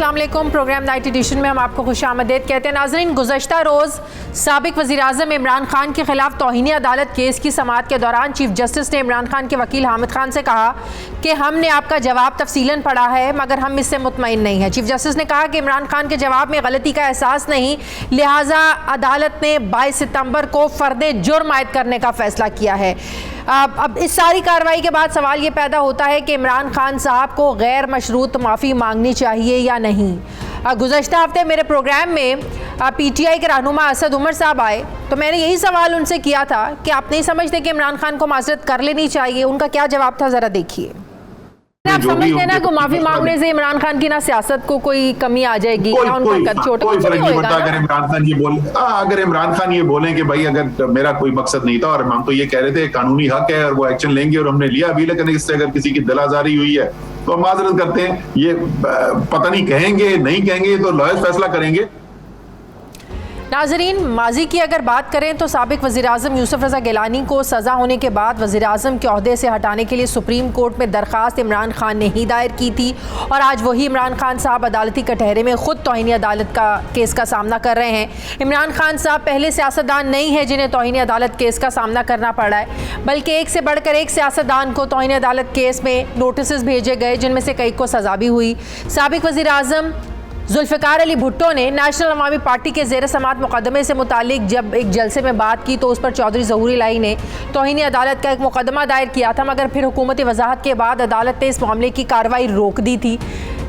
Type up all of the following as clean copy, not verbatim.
अस्सलाम वालेकुम। Programme night addition में हम आपको खुशामदीद कहते हैं। नाज़रीन, गुज़श्ता रोज़ साबिक़ वज़ीर-ए-आज़म इमरान खान के खिलाफ तौहीन अदालत केस की समाअत के दौरान चीफ जस्टिस ने इमरान खान के वकील हामिद खान से कहा कि हमने आपका जवाब तफसीलन पढ़ा है मगर हम इससे मुतमईन नहीं हैं। चीफ जस्टिस ने कहा कि इमरान खान के जवाब में गलती का एहसास नहीं, लिहाजा अदालत ने 22 सितंबर को फ़र्द जुर्म आयद करने का फ़ैसला किया है। अब इस सारी कार्रवाई के बाद सवाल ये पैदा होता है कि इमरान खान साहब को गैर मशरूत माफ़ी मांगनी चाहिए या नहीं। गुज़श्ता हफ्ते मेरे प्रोग्राम में PTI के रहनुमा असद उमर साहब आए तो मैंने यही सवाल उनसे किया था कि आप नहीं समझते कि इमरान खान को माज़रत कर लेनी चाहिए। उनका क्या जवाब था, ज़रा देखिए। आप समझते ना कि माफी मांगने से इमरान खान की ना सियासत को कोई कमी आ जाएगी या उनका छोटा कुछ नहीं होगा। अगर इमरान खान ये बोले, अगर इमरान खान ये बोलें कि भाई अगर मेरा कोई मकसद नहीं था और हम तो ये कह रहे थे कानूनी हक है और वो एक्शन लेंगे और हमने लिया भी, लेकिन इससे अगर किसी की दिल आजारी हुई है तो हम माजरत करते हैं। ये पता नहीं कहेंगे नहीं कहेंगे, तो लॉयर्स फैसला करेंगे। नाजरीन, माजी की अगर बात करें तो साबिक़ वज़ीर-ए-आज़म यूसुफ रज़ा गिलानी को सज़ा होने के बाद वज़ीर-ए-आज़म के ओहदे से हटाने के लिए सुप्रीम कोर्ट में दरख्वास्त इमरान खान ने ही दायर की थी और आज वही इमरान खान साहब अदालती कटहरे में ख़ुद तौहीन अदालत का केस का सामना कर रहे हैं। इमरान खान साहब पहले सियासतदान नहीं है जिन्हें तौहीन अदालत केस का सामना करना पड़ा है, बल्कि एक से बढ़कर एक सियासतदान को तौहीन अदालत केस में नोटिस भेजे गए जिनमें से कई को सज़ा भी हुई। साबिक़ वज़ीर-ए-आज़म जुल्फ़िकार अली भुट्टो ने नेशनल अवामी पार्टी के ज़ेर समात मुकदमे से मुतालिक जब एक जलसे में बात की तो उस पर चौधरी ज़हूर इलाही ने तौहीन अदालत का एक मुकदमा दायर किया था, मगर फिर हुकूमती वजाहत के बाद अदालत ने इस मामले की कार्रवाई रोक दी थी।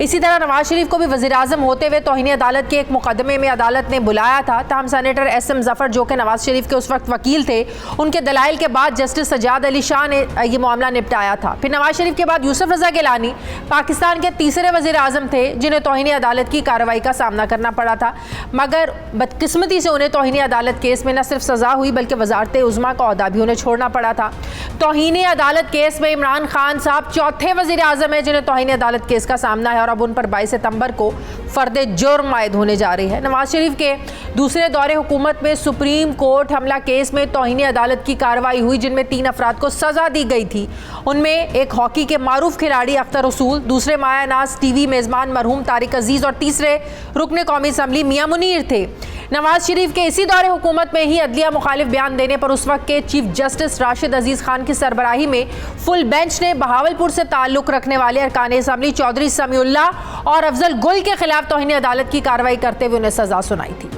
इसी तरह नवाज शरीफ को भी वज़ीर-ए-आज़म होते हुए तौहीन अदालत के एक मुकदमे में अदालत ने बुलाया था। तहम सेनेटर SM ज़फ़र जो कि नवाज शरीफ के उस वक्त वकील थे, उनके दलाइल के बाद जस्टिस सज्जाद अली शाह ने यह मामला निपटाया था। फिर नवाज शरीफ के बाद यूसुफ रज़ा गिलानी पाकिस्तान के तीसरे वज़ीर-ए-आज़म थे जिन्हें तौहीन अदालत की कार्रवाई का सामना करना पड़ा था, मगर बदकिस्मती से उन्हें तौहीन अदालत केस में न सिर्फ सज़ा हुई बल्कि वज़ारत उज़्मा का ओहदा भी उन्हें छोड़ना पड़ा था। तौहीन अदालत केस में इमरान खान साहब चौथे वज़ीर-ए-आज़म है जिन्हें तौहीन अदालत केस का सामना है और अब उन पर 22 सितंबर को फ़र्द जुर्म आयद होने जा रही है। नवाज शरीफ के दूसरे दौरे हुकूमत में सुप्रीम कोर्ट हमला केस में तौहीन अदालत की कार्रवाई हुई जिनमें 3 अफराद को सज़ा दी गई थी। उनमें एक हॉकी के मारूफ खिलाड़ी अख्तर रसूल, दूसरे माया नाज TV मेज़बान मरहूम तारिक अजीज़ और तीसरे रुकन कौमी असम्बली मियां मुनीर थे। नवाज शरीफ के इसी दौरे हुकूमत में ही अदलिया मुखालिफ बयान देने पर उस वक्त के चीफ जस्टिस राशिद अजीज़ खान की सरबराही में फुल बेंच ने बहावलपुर से ताल्लुक़ रखने वाले अरकान असम्बली चौधरी समीउल्लाह और अफजल गुल के खिलाफ तौहीन अदालत की कार्रवाई करते हुए उन्हें सज़ा सुनाई थी।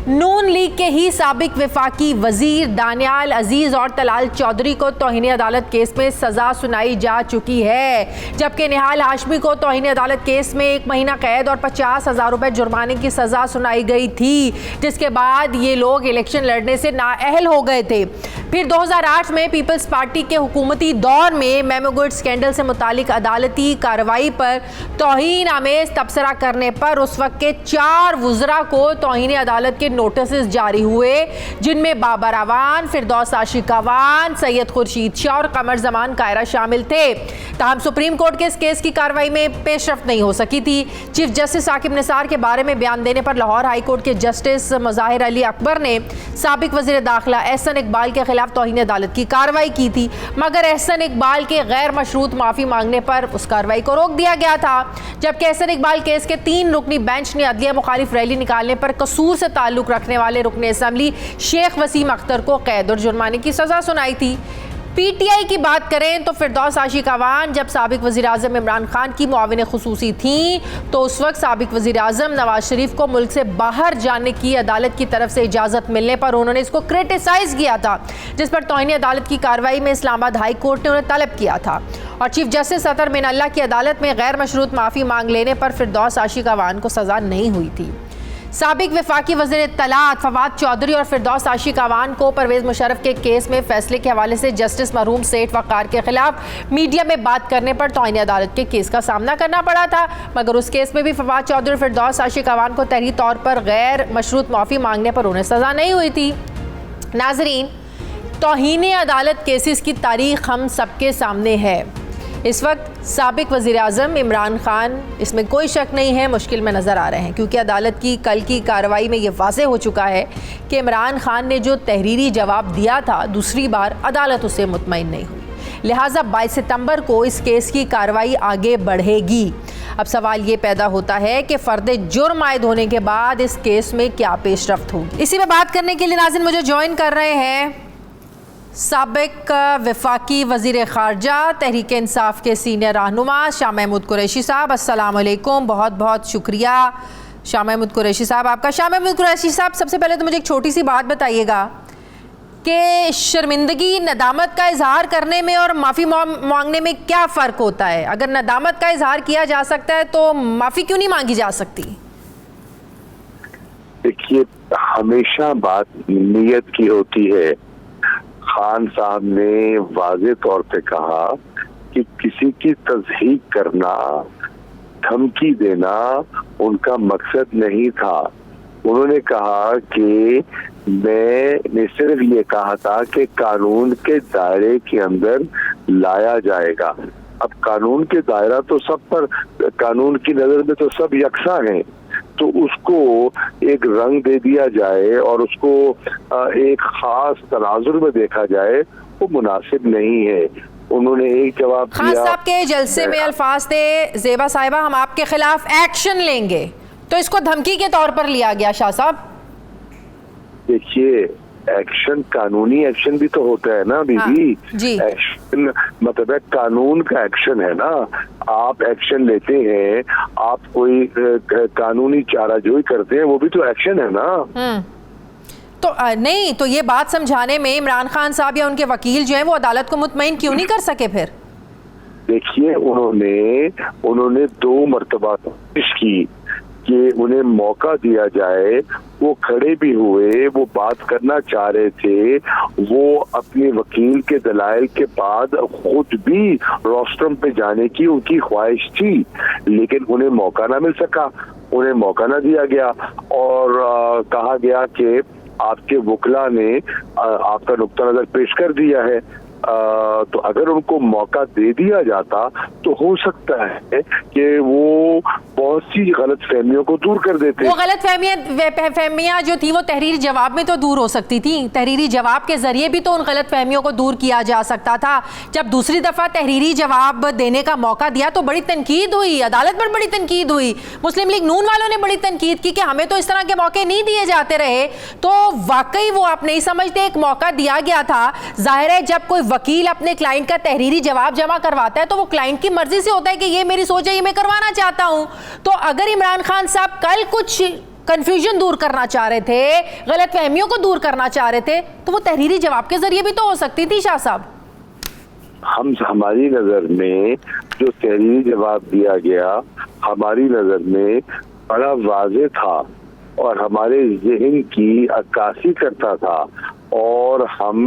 नून लीग के ही साबिक वफाकी वजीर दानियाल अजीज़ और तलाल चौधरी को तौहीन अदालत केस में सज़ा सुनाई जा चुकी है, जबकि निहाल हाशमी को तौहीन अदालत केस में 1 महीना कैद और 50,000 रुपये जुर्माने की सज़ा सुनाई गई थी, जिसके बाद ये लोग इलेक्शन लड़ने से नाअहल हो गए थे। फिर 2008 में पीपल्स पार्टी के हुकूमती दौर में मेमोगुड स्कैंडल से मुतालिक अदालती कार्रवाई पर तौहीन आमेज तबसरा करने पर उस वक्त के 4 वुज़रा को तौहीन अदालत के नोटिस जारी हुए, जिनमें बाबर अवान, फिरदौस आशिक अवान, सैयद खुर्शीद शाह और कमर जमान कायरा शामिल थे। ताहम सुप्रीम कोर्ट के इस केस की कार्रवाई में पेशरफ्त नहीं हो सकी थी। चीफ जस्टिस साकिब निसार के बारे में बयान देने पर लाहौर हाई कोर्ट के जस्टिस मुज़ाहिर अली अकबर ने साबिक वज़ीर दाखिला एहसन इकबाल के खिलाफ तौहीन अदालत की कार्रवाई की थी, मगर एहसन इकबाल के गैर मशरूत माफ़ी मांगने पर उस कार्रवाई को रोक दिया गया था। जबकि एहसन इकबाल केस के 3 रुकनी बेंच ने अदलिया मुखालिफ रैली निकालने पर कसूर से ताल्लुक़ रखने वाले रुकन असम्बली शेख वसीम अख्तर को कैद और जुर्माने की सज़ा सुनाई थी। PTI की बात करें तो फिरदौस आशिक अवान जब साबिक वज़ीर-ए-आज़म इमरान खान की मुआविन खुसूसी थी तो उस वक्त साबिक वज़ीर-ए-आज़म नवाज शरीफ को मुल्क से बाहर जाने की अदालत की तरफ से इजाज़त मिलने पर उन्होंने इसको क्रिटिसाइज़ किया था, जिस पर तौहीन अदालत की कार्रवाई में इस्लामाबाद हाई कोर्ट ने उन्हें तलब किया था और चीफ जस्टिस अतर मिनल्ला की अदालत में गैर मशरूत माफ़ी मांग लेने पर फिरदौस आशिक अवान को सज़ा नहीं हुई थी। साबिक वफाकी वज़ीर इत्तलात फवाद चौधरी और फिरदौस आशिक अवान को परवेज़ मुशर्रफ के केस में फैसले के हवाले से जस्टिस मरहूम सेठ वक़ार के खिलाफ मीडिया में बात करने पर तौहीन अदालत के केस का सामना करना पड़ा था, मगर उस केस में भी फवाद चौधरी और फिरदौस आशिक अवान को तहरीरी तौर पर गैर मशरूत माफ़ी मांगने पर उन्हें सज़ा नहीं हुई थी। नाजरीन, तौहीन अदालत केसेस की तारीख़ हम सबके सामने है। इस वक्त साबिक वज़ीर-ए-आज़म इमरान खान, इसमें कोई शक नहीं है, मुश्किल में नज़र आ रहे हैं, क्योंकि अदालत की कल की कार्रवाई में ये वाज़ेह हो चुका है कि इमरान खान ने जो तहरीरी जवाब दिया था दूसरी बार अदालत उससे मुतमईन नहीं हुई। लिहाजा 22 सितंबर को इस केस की कार्रवाई आगे बढ़ेगी। अब सवाल ये पैदा होता है कि फर्द जुर्म आयद होने के बाद इस केस में क्या पेशरफ्त होगी। इसी में बात करने के लिए नाज़रीन मुझे ज्वाइन कर रहे हैं साबिक वफाकी वज़ीर ख़ारजा तहरीक इंसाफ के सीनियर रहनुमा शाह महमूद कुरैशी साहब। अस्सलाम वालेकुम, बहुत बहुत शुक्रिया शाह महमूद कुरैशी साहब आपका। शाह महमूद कुरैशी साहब, सबसे पहले तो मुझे एक छोटी सी बात बताइएगा कि शर्मिंदगी नदामत का इजहार करने में और माफ़ी मांगने में क्या फ़र्क होता है? अगर नदामत का इजहार किया जा सकता है तो माफ़ी क्यों नहीं मांगी जा सकती? देखिए, हमेशा बात नीयत की होती है। खान साहब ने वाज़ेह तौर पे कहा कि किसी की तज़हीक करना, धमकी देना उनका मकसद नहीं था। उन्होंने कहा कि मैंने सिर्फ ये कहा था कि कानून के दायरे के अंदर लाया जाएगा। अब कानून के दायरा तो सब पर, कानून की नजर में तो सब यकसा हैं, तो उसको एक रंग दे दिया जाए और उसको एक खास तनाजुर में देखा जाए, वो मुनासिब नहीं है। उन्होंने एक जवाब दिया। खान साहब के जलसे में अल्फाज थे, ज़ेबा साहिबा हम आपके खिलाफ एक्शन लेंगे, तो इसको धमकी के तौर पर लिया गया। शाह साहब देखिए, एक्शन, कानूनी एक्शन भी तो होता है ना बीबी। हाँ, एक्शन मतलब है कानून का एक्शन है ना। आप एक्शन लेते हैं, आप कोई कानूनी चाराजोई करते हैं, वो भी तो एक्शन है ना। तो नहीं, तो ये बात समझाने में इमरान खान साहब या उनके वकील जो हैं वो अदालत को मुतमईन क्यों नहीं कर सके फिर? देखिए, उन्होंने 2 मरतबा कोशिश की कि उन्हें मौका दिया जाए। वो खड़े भी हुए, वो बात करना चाह रहे थे, वो अपने वकील के दलाइल के बाद खुद भी रोस्ट्रम पे जाने की उनकी ख्वाहिश थी, लेकिन उन्हें मौका ना मिल सका, उन्हें मौका ना दिया गया और कहा गया कि आपके वकला ने आपका नुक्ता नजर पेश कर दिया है। तो अगर उनको मौका दे दिया जाता तो हो सकता है कि वो बहुत सी गलत फहमियों को दूर कर देते। वो गलत फहमियां जो थी वो तहरीरी जवाब में तो दूर हो सकती थी। तहरीरी जवाब के जरिए भी तो उन गलत फहमियों को दूर किया जा सकता था। जब दूसरी दफा तहरीरी जवाब देने का मौका दिया तो बड़ी तनकीद हुई, अदालत पर बड़ी तनकीद हुई, मुस्लिम लीग नून वालों ने बड़ी तनकीद की कि हमें तो इस तरह के मौके नहीं दिए जाते रहे। तो वाकई वो आप नहीं समझते एक मौका दिया गया था। जाहिर है जब कोई वकील अपने क्लाइंट का तहरीरी जवाब जमा करवाता है तो वो क्लाइंट की मर्जी से होता है कि ये मेरी सोच है, ये मैं करवाना चाहता हूं। तो अगर इमरान खान साहब कल कुछ कंफ्यूजन दूर करना चाह रहे थे, गलत फहमियों को दूर करना चाह रहे थे, तो वो तहरीरी जवाब के जरिए भी तो हो सकती थी। शाह साहब, हमारी नजर में जो तहरीरी जवाब दिया गया, हमारी नजर में बड़ा वाज़ेह था और हमारे ज़हन की अक्कासी करता था और हम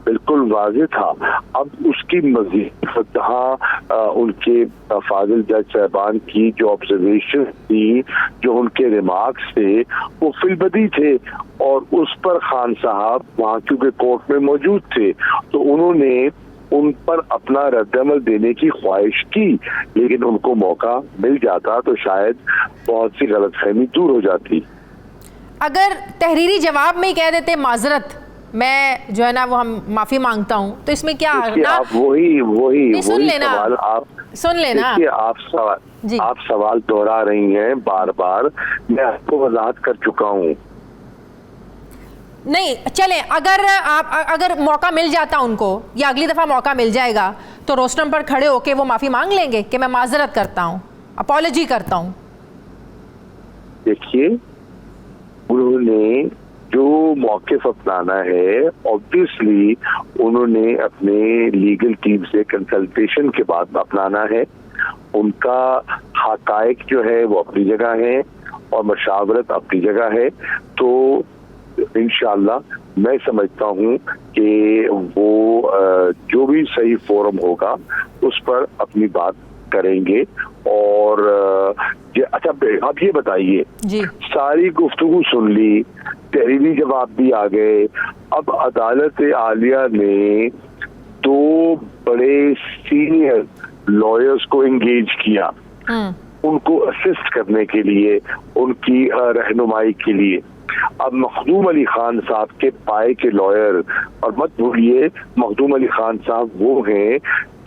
बिल्कुल वाज़ेह था। अब उसकी मज़ीद जहाँ उनके फाजिल जज साहबान की जो ऑब्जर्वेशन थी, जो उनके रिमार्क्स थे, वो फिलबदी थे और उस पर खान साहब वहाँ क्योंकि कोर्ट में मौजूद थे तो उन्होंने उन पर अपना रद्दअमल देने की ख्वाहिश की, लेकिन उनको मौका मिल जाता तो शायद बहुत सी गलतफहमी दूर हो जाती। अगर तहरीरी जवाब में कह देते माजरत, मैं जो है ना वो हम माफी मांगता हूँ, तो इसमें क्या आप वही सुन लेना, सवाल आप सुन लेना। आप सवाल दोहरा रही हैं बार बार, मैं आपको वजाहत कर चुका हूँ। नहीं चले, अगर मौका मिल जाता उनको या अगली दफा मौका मिल जाएगा तो रोस्टम पर खड़े होके वो माफी मांग लेंगे कि मैं माजरत करता हूँ, अपॉलॉजी करता हूँ। देखिए, उन्होंने जो मौक़िफ़ अपनाना है, ऑब्वियसली उन्होंने अपने लीगल टीम से कंसल्टेशन के बाद अपनाना है। उनका हक़ाइक़ जो है वो अपनी जगह है और मशावरत अपनी जगह है। तो इंशाअल्लाह मैं समझता हूँ कि वो जो भी सही फोरम होगा उस पर अपनी बात करेंगे। और अच्छा, आप ये बताइए, सारी गुफ्तगू सुन ली, तहरीरी जवाब भी आ गए, अब अदालत आलिया ने 2 बड़े सीनियर लॉयर्स को एंगेज किया उनको असिस्ट करने के लिए, उनकी रहनुमाई के लिए। अब मखदूम अली खान साहब के पाए के लॉयर, और मत भूलिए मखदूम अली खान साहब वो हैं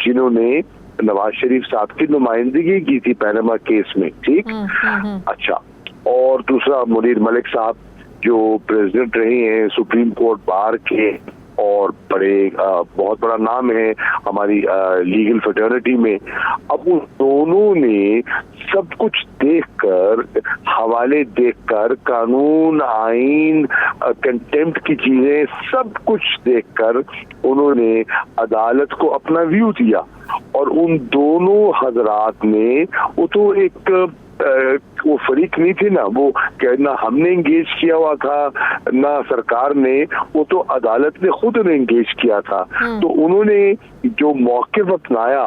जिन्होंने नवाज शरीफ साहब की नुमाइंदगी की थी पैनामा केस में, ठीक। अच्छा, और दूसरा मुनीर मलिक साहब जो प्रेसिडेंट रहे हैं सुप्रीम कोर्ट बार के और बड़े बहुत बड़ा नाम है हमारी लीगल फ्रेटर्निटी में। अब उन दोनों ने सब कुछ देखकर, हवाले देखकर, कानून, आइन, कंटेम्प्ट की चीजें सब कुछ देखकर उन्होंने अदालत को अपना व्यू दिया। और उन दोनों हजरात ने, वो तो एक वो फरीक नहीं थे ना, वो ना हमने एंगेज किया हुआ था ना सरकार ने, वो तो अदालत ने खुद उन्हें एंगेज किया था। तो उन्होंने जो मौक़िफ़ अपनाया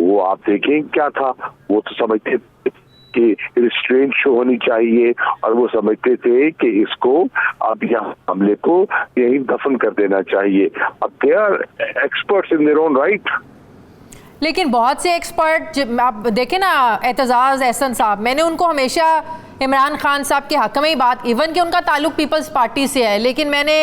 वो आप देखें क्या था। वो तो समझते थे कि रिस्ट्रेंट शो होनी चाहिए और वो समझते थे कि इसको अब यहाँ हमले को यहीं दफन कर देना चाहिए। अब they are experts in their own right. लेकिन बहुत से एक्सपर्ट, आप देखें ना एतजाज़ एहसन साहब, मैंने उनको हमेशा इमरान खान साहब के हक़ में ही बात, इवन कि उनका ताल्लुक पीपल्स पार्टी से है, लेकिन मैंने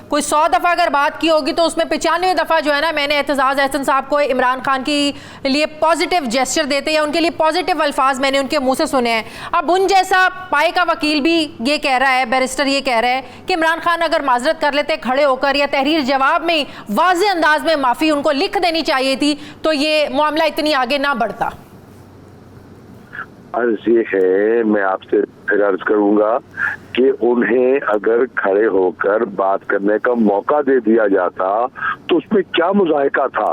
कोई 100 दफ़ा अगर बात की होगी तो उसमें 95 दफ़ा जो है ना, मैंने एतजाज़ एहसन साहब को इमरान खान की लिए पॉजिटिव जेस्चर देते या उनके लिए पॉजिटिव अल्फाज मैंने उनके मुंह से सुने हैं। अब उन जैसा पाए का वकील भी ये कह रहा है, बैरिस्टर ये कह रहा है कि इमरान खान अगर माजरत कर लेते खड़े होकर या तहरीर जवाब में वाज़े अंदाज में माफ़ी उनको लिख देनी चाहिए थी, तो ये मामला इतनी आगे ना बढ़ता। अर्ज ये है, मैं आपसे फिर अर्ज करूंगा कि उन्हें अगर खड़े होकर बात करने का मौका दे दिया जाता तो उसमें क्या मुज़ाहिका था,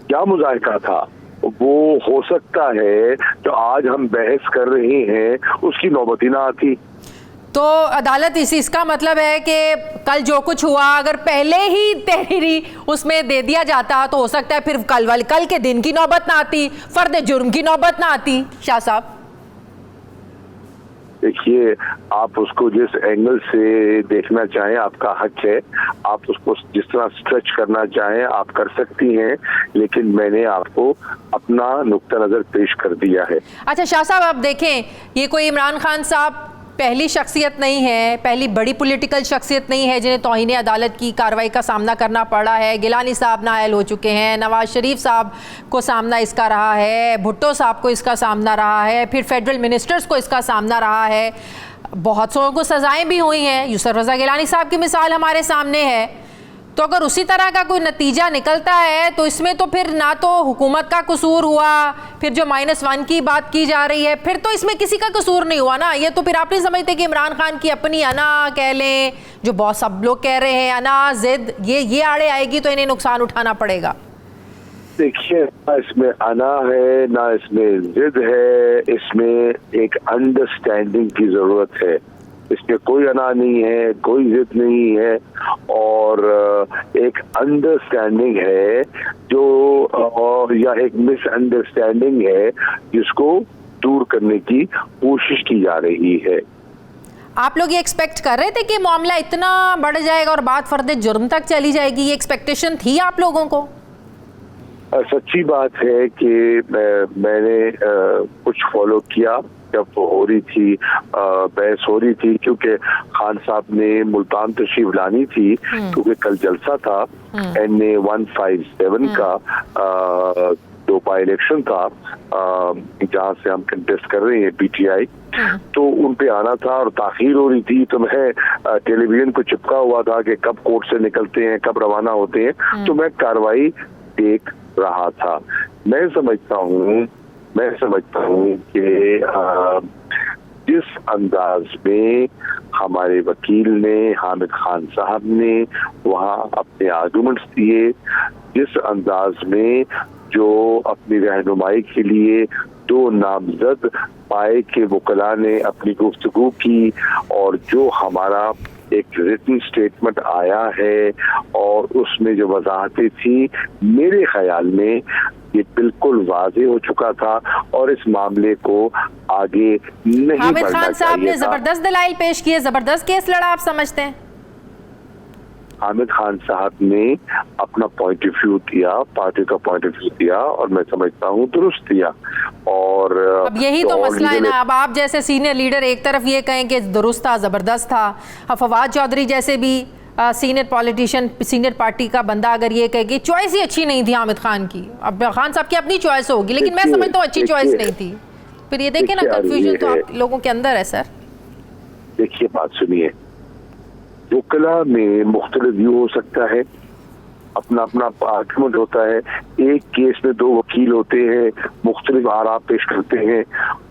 क्या मुज़ाहिका था। वो हो सकता है जो आज हम बहस कर रहे हैं उसकी नौबत ही ना आती। तो अदालत इसका मतलब है कि कल जो कुछ हुआ अगर पहले ही तहरीरी उसमें दे दिया जाता तो हो सकता है फिर कल के दिन की नौबत ना आती, फर्द जुर्म की नौबत ना आती। शाह साहब देखिए, आप उसको जिस एंगल से देखना चाहें आपका हक है, आप उसको जिस तरह स्ट्रेच करना चाहें आप कर सकती हैं, लेकिन मैंने आपको अपना नुक्ता नज़र पेश कर दिया है। अच्छा शाह साहब, आप देखें ये कोई इमरान खान साहब पहली शख्सियत नहीं है, पहली बड़ी पॉलिटिकल शख्सियत नहीं है जिन्हें तौहीन अदालत की कार्रवाई का सामना करना पड़ा है। गिलानी साहब नाअहल हो चुके हैं, नवाज शरीफ साहब को सामना इसका रहा है, भुट्टो साहब को इसका सामना रहा है, फिर फेडरल मिनिस्टर्स को इसका सामना रहा है, बहुत सौ को सज़ाएं भी हुई हैं। यूसुफ रज़ा गिलानी साहब की मिसाल हमारे सामने है। तो अगर उसी तरह का कोई नतीजा निकलता है तो इसमें तो फिर ना तो हुकूमत का कसूर हुआ, फिर जो -1 की बात की जा रही है फिर तो इसमें किसी का कसूर नहीं हुआ ना। ये तो फिर आप नहीं समझते कि इमरान खान की अपनी अना कह लें, जो बहुत सब लोग कह रहे हैं अना जिद, ये आड़े आएगी तो इन्हें नुकसान उठाना पड़ेगा। देखिए, ना इसमें अना है ना इसमें जिद है, इसमें एक अंडरस्टैंडिंग की जरूरत है। इसमें कोई अना नहीं है, कोई जिद नहीं है और एक अंडरस्टैंडिंग है जो और या एक मिसअंडरस्टैंडिंग है जिसको दूर करने की कोशिश की जा रही है। आप लोग ये एक्सपेक्ट कर रहे थे कि मामला इतना बढ़ जाएगा और बात फर्द जुर्म तक चली जाएगी? ये एक्सपेक्टेशन थी आप लोगों को? सच्ची बात है कि मैंने कुछ फॉलो किया जब हो रही थी बहस हो रही थी, क्योंकि खान साहब ने मुल्तान तशरीफ लानी थी क्योंकि कल जलसा था NA 157 का दोपा इलेक्शन था जहाँ से हम कंटेस्ट कर रहे हैं PTI, तो उन पे आना था और ताखीर हो रही थी। तो मैं टेलीविजन को चिपका हुआ था कि कब कोर्ट से निकलते हैं, कब रवाना होते हैं, तो मैं कार्रवाई देख रहा था। मैं समझता हूँ कि जिस अंदाज में हमारे वकील ने, हामिद खान साहब ने वहाँ अपने आर्गुमेंट्स दिए, जिस अंदाज में जो अपनी रहनुमाई के लिए 2 नामजद पाए के वकला ने अपनी गुफ्तगू की और जो हमारा एक रिटन स्टेटमेंट आया है और उसमें जो वजाहतें थी, मेरे ख्याल में ये बिल्कुल वाज़े हो चुका था और इस मामले को आगे नहीं बढ़ना चाहिए था। हामिद खान साहब ने जबरदस्त दलाइल पेश किए, जबरदस्त केस लड़ा, आप समझते हैं? हामिद खान साहब ने अपना पॉइंट ऑफ व्यू दिया, पार्टी का पॉइंट ऑफ व्यू दिया और मैं समझता हूँ दुरुस्त दिया। और अब यही तो मसला है ना, अब आप जैसे सीनियर लीडर एक तरफ ये कहें कि दुरुस्त था, जबरदस्त था, फवाद चौधरी जैसे भी सीनियर पॉलिटिशियन, सीनियर पार्टी का बंदा अगर ये कहे कि चॉइस ही अच्छी नहीं थी हामिद खान की, अब खान साहब की अपनी चॉइस होगी, लेकिन मैं समझता हूँ अच्छी चॉइस नहीं थी, फिर ये देखें ना कंफ्यूजन तो आप लोगों के अंदर है सर। देखिए बात सुनिए, वकला में मुख्तलिफ व्यू हो सकता है, अपना अपना आर्गुमेंट होता है, एक केस में दो वकील होते हैं, मुख्तलिफ आरा पेश करते हैं,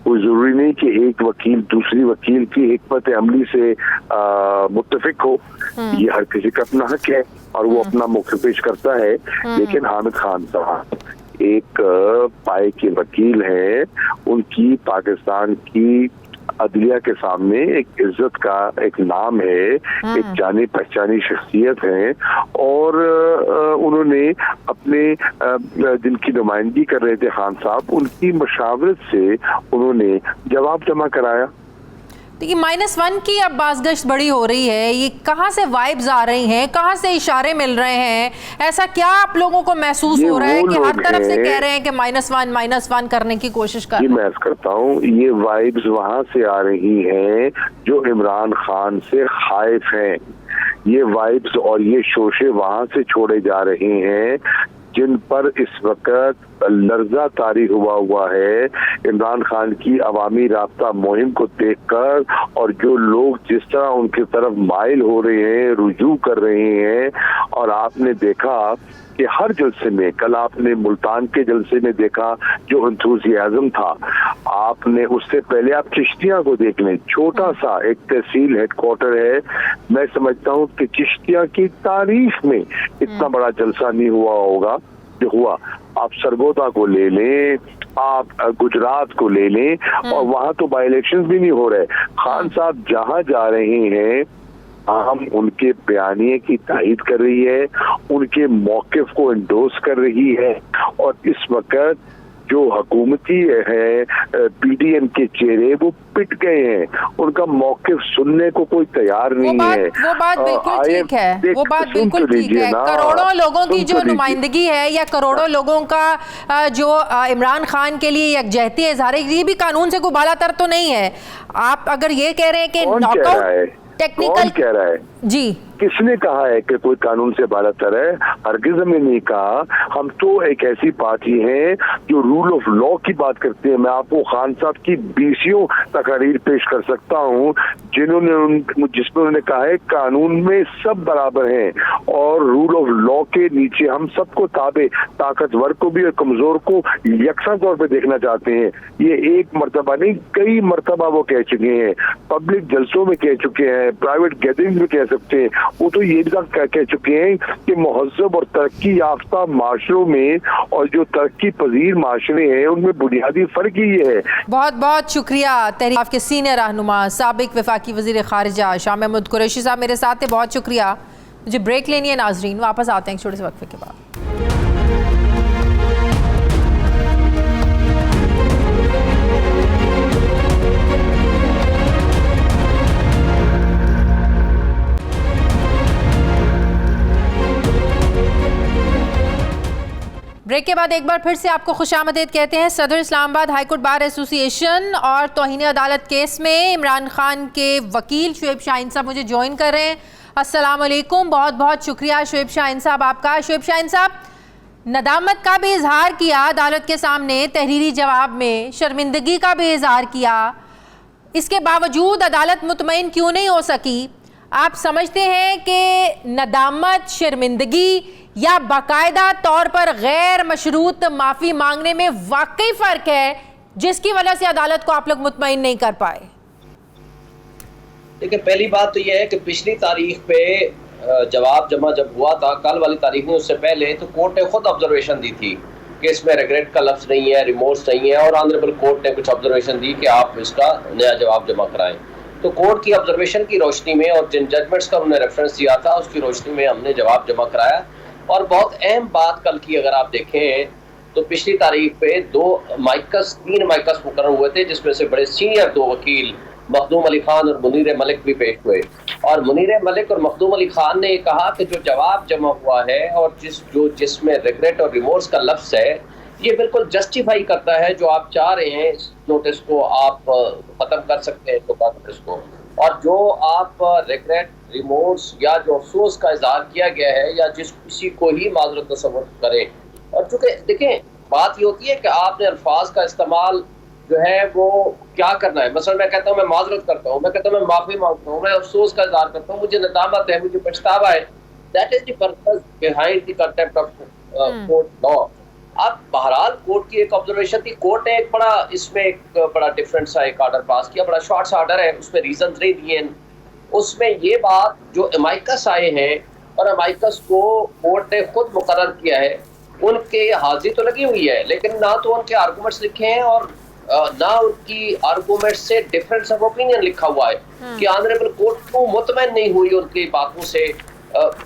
कोई जरूरी नहीं कि एक वकील दूसरी वकील की हिकमत अमली से मुत्तफिक हो, ये हर किसी का अपना हक है और वो अपना मौक़िफ़ पेश करता है। लेकिन हामिद खान साहब एक पाए के वकील हैं, उनकी पाकिस्तान की अदलिया के सामने एक इज्जत का एक नाम है, एक जानी पहचानी शख्सियत है, और उन्होंने अपने जिनकी नुमाइंदगी कर रहे थे खान साहब, उनकी मशावरत से उन्होंने जवाब जमा कराया। देखिए -1 की अब बाज़गश्त बड़ी हो रही है, ये कहाँ से वाइब्स आ रही हैं, कहाँ से इशारे मिल रहे हैं, ऐसा क्या आप लोगों को महसूस हो रहा है कि हर तरफ से कह रहे हैं कि -1 करने की कोशिश कर रहे हैं? मैं अर्ज करता हूँ, ये वाइब्स वहाँ से आ रही हैं जो इमरान खान से खाइफ हैं, ये वाइब्स और ये शोशे वहाँ से छोड़े जा रहे हैं जिन पर इस वक्त लर्जा तारी हुआ है इमरान खान की अवामी राब्ता मुहिम को देखकर, और जो लोग जिस तरह उनकी तरफ माइल हो रहे हैं, रुजू कर रहे हैं। और आपने देखा कि हर जलसे में, कल आपने मुल्तान के जलसे में देखा जो एंथुसियाज्म था, आपने उससे पहले आप चिश्तिया को देख लें, छोटा सा एक तहसील हेडक्वार्टर है, मैं समझता हूँ कि चिश्तिया की तारीख में इतना बड़ा जलसा नहीं हुआ होगा जो हुआ। आप सरगोदा को ले लें, आप गुजरात को ले लें, और वहां तो बाई इलेक्शन भी नहीं हो रहे। खान साहब जहां जा रहे हैं, हम उनके बयानिए की तायीद कर रही है, उनके मौक़िफ़ को एंडोर्स कर रही है, और इस वक्त जो हुकूमती है पीडीएम के चेहरे वो पिट गए हैं, उनका मौक़िफ़ सुनने को कोई तैयार नहीं है। वो बात बिल्कुल ठीक है, वो बात बिल्कुल ठीक है। करोड़ों लोगों की जो नुमाइंदगी है, या करोड़ों लोगों का जो इमरान खान के लिए यकजहती इज़हार है, ये भी कानून से कोई बालातर तो नहीं है। आप अगर ये कह रहे हैं कि नॉकआउट टेक्निकल कह रहा है जी, किसने कहा है कि कोई कानून से बालातर है? हरगिज़ हमने नहीं कहा। हम तो एक ऐसी पार्टी है जो रूल ऑफ लॉ की बात करते हैं। मैं आपको खान साहब की 20 तकारीर पेश कर सकता हूँ जिसमें उन्होंने कहा है कानून में सब बराबर हैं और रूल ऑफ लॉ के नीचे हम सबको ताबे, ताकतवर को भी और कमजोर को यकसा तौर पर देखना चाहते हैं। ये एक मरतबा नहीं, कई मरतबा वो कह चुके हैं, पब्लिक जलसों में कह चुके हैं, प्राइवेट गैदरिंग में कह सकते हैं। वो तो ये भी कह चुके हैं कि महज़ब और तरक्की याफ्ता माशरों में और जो तरक्की पजीर माशरे हैं उनमें बुनियादी फर्क ही है। बहुत बहुत शुक्रिया तहरीक आपके सीनियर रहनुमा साबिक वफाकी वज़ीर ख़ारिजा शाह महमूद कुरैशी साहब मेरे साथ थे, बहुत शुक्रिया। मुझे ब्रेक लेनी है नाजरीन, वापस आते हैं एक छोटे से वक्फे के बाद। ब्रेक के बाद एक बार फिर से आपको खुशामदीद कहते हैं। सदर इस्लामाबाद हाईकोर्ट बार एसोसिएशन और तौहीन अदालत केस में इमरान खान के वकील शुएब शाहीन साहब मुझे ज्वाइन कर रहे हैं। अस्सलाम वालेकुम, बहुत बहुत शुक्रिया शुएब शाहीन साहब आपका। शुएब शाहीन साहब, नदामत का भी इजहार किया अदालत के सामने, तहरीरी जवाब में शर्मिंदगी का भी इजहार किया, इसके बावजूद अदालत मुतमईन क्यों नहीं हो सकी? आप समझते हैं कि नदामत, शर्मिंदगी या बाकायदा तौर पर गैर मशरूत माफ़ी मांगने में वाकई फ़र्क है जिसकी वजह से अदालत को आप लोग मुतमईन नहीं कर पाए? देखिए, पहली बात तो यह है कि पिछली तारीख पे जवाब जमा जब हुआ था, कल वाली तारीख में, उससे पहले तो कोर्ट ने खुद ऑब्जर्वेशन दी थी कि इसमें रिग्रेट का लफ्ज़ नहीं है, रिमोर्स नहीं है, और ऑनरेबल कोर्ट ने कुछ ऑब्जर्वेशन दी कि आप इसका नया जवाब जमा कराएं। तो कोर्ट की ऑब्जर्वेशन की रोशनी में और जिन जजमेंट्स का उन्होंने रेफरेंस दिया था उसकी रोशनी में हमने जवाब जमा कराया। और बहुत अहम बात कल की अगर आप देखें तो पिछली तारीख पे 3 माइकस मुकर्रर हुए थे, जिसमें से बड़े सीनियर 2 वकील मखदूम अली खान और मुनीर मलिक भी पेश हुए। और मुनीर मलिक और मखदूम अली खान ने कहा कि जो जवाब जमा हुआ है और जिसमें रिग्रेट और रिमोर्स का लफ्ज़ है, ये बिल्कुल जस्टिफाई करता है जो आप चाह रहे हैं, इस नोटिस को आप ख़त्म कर सकते हैं, तो नोटिस को। और जो आप रिग्रेट, रिमोर्स या जो अफसोस का इजहार किया गया है या जिस किसी को ही माजरत तस्वर करें, और चूंकि देखें बात ये होती है कि आपने अल्फाज का इस्तेमाल जो है वो क्या करना है। मसलन मैं कहता हूँ मैं माजरत करता हूँ, मैं कहता हूँ मैं माफी मांगता हूँ, मैं अफसोस का इजहार करता हूँ, मुझे नदामत है, मुझे पछतावा है। That is the purpose behind the concept of court law. अब बहरहाल कोर्ट की एक ऑब्जर्वेशन थी, कोर्ट ने एक बड़ा इसमें एक बड़ा डिफरेंट सा एक आर्डर पास किया, बड़ा शॉर्ट सा आर्डर है, उसमें रीजन नहीं दिए। उसमें ये बात जो अमाइकस आए हैं और अमाइकस को कोर्ट ने खुद मुकर्रर किया है, उनके हाजिरी तो लगी हुई है लेकिन ना तो उनके आर्गूमेंट्स लिखे हैं और ना उनकी आर्गूमेंट्स से डिफरेंस ऑफ ओपिनियन लिखा हुआ है कि ऑनरेबल कोर्ट को मुतमईन नहीं हुई उनकी बातों से।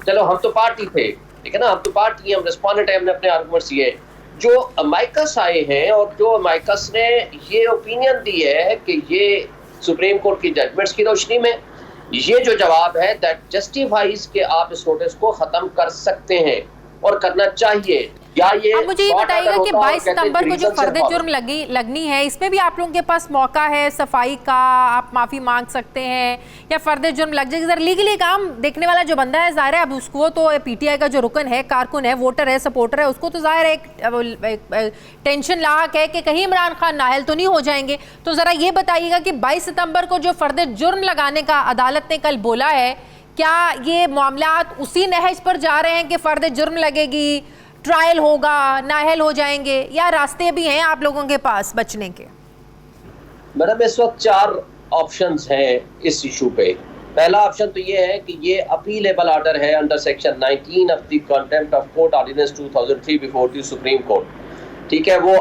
चलो हम तो पार्टी थे, ठीक है ना, हम तो पार्टी, हम रिस्पॉन्डेंट है, हमने अपने आर्गूमेंट्स दिए। जो अमाइकस आए हैं और जो अमाइकस ने ये ओपिनियन दी है कि ये सुप्रीम कोर्ट की जजमेंट्स की रोशनी में ये जो जवाब है दैट जस्टिफाइज कि आप इस नोटिस को खत्म कर सकते हैं और करना चाहिए। या ये अब मुझे ये बताइएगा कि 22 सितंबर को जो फर्द जुर्म लगनी है, इसमें भी आप लोगों के पास मौका है सफाई का, आप माफी मांग सकते हैं या फर्द जुर्म लग जाएगी। जरा लीगली काम देखने वाला जो बंदा है, जाहिर है अब उसको तो पीटीआई का जो रुकन है, कारकुन है, वोटर है, सपोर्टर है, उसको तो जाहिर है एक टेंशन लाक है कि कहीं इमरान खान नाअहल तो नहीं हो जाएंगे। तो जरा ये बताइएगा कि 22 सितंबर को जो फर्द जुर्म लगाने का अदालत ने कल बोला है, क्या ये मामलात उसी नहज पर जा रहे हैं कि फर्द जुर्म लगेगी, ट्रायल होगा, नाअहल हो जाएंगे, या रास्ते भी हैं आप लोगों के पास बचने के? मैडम इस वक्त 4 ऑप्शंस हैं इस इशू पे। पहला ऑप्शन तो ये है कि ये अपीलेबल ऑर्डर है under section 19 of the contempt of court ordinance 2003 before the Supreme Court. ठीक है, वो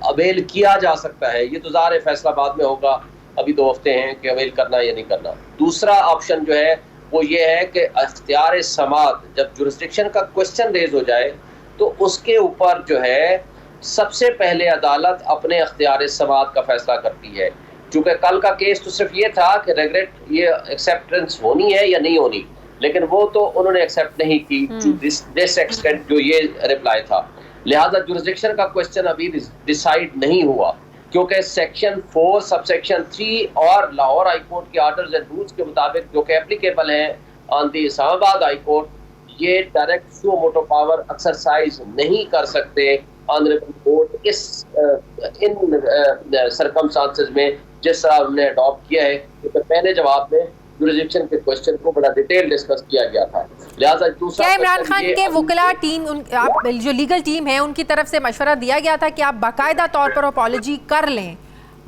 अवेल किया जा सकता है। ये तो ज़ाहिर फैसला बाद में होगा, अभी 2 हफ्ते हैं कि अवेल करना या नहीं करना। दूसरा ऑप्शन जो है वो ये है कि अख्तियार समात, जब जुरिस्डिक्शन का क्वेश्चन रेज हो जाए तो उसके ऊपर जो है सबसे पहले अदालत अपने अख्तियार समात का फैसला करती है। चूँकि कल का केस तो सिर्फ ये था कि रेगरेट ये एक्सेप्टेंस होनी है या नहीं होनी, लेकिन वो तो उन्होंने एक्सेप्ट नहीं की टू दिस एक्सटेंट जो ये रिप्लाई था। लिहाजा जुरिस्डिक्शन का क्वेश्चन अभी डिसाइड नहीं हुआ, क्योंकि सेक्शन 4 सबसेक्शन 3 और लाहौर हाई कोर्ट के ऑर्डर्स एंड रूल्स के मुताबिक जो कि एप्लीकेबल हैं on the Islamabad high court, ये डायरेक्ट शो मोटो पावर एक्सरसाइज नहीं कर सकते ऑनरेबल कोर्ट इस इन सर्कमस्टांसेस में जिस तरह हमने अडॉप्ट किया है। क्योंकि पहले जवाब में जुरिस्डिक्शन के क्वेश्चन को बड़ा डिटेल डिस्कस किया गया था। लिहाजा दूसरा, क्या इमरान खान के वकला टीम आप जो लीगल टीम है उनकी तरफ से मशवरा दिया गया था कि आप बाकायदा तौर पर अपॉलॉजी कर लें,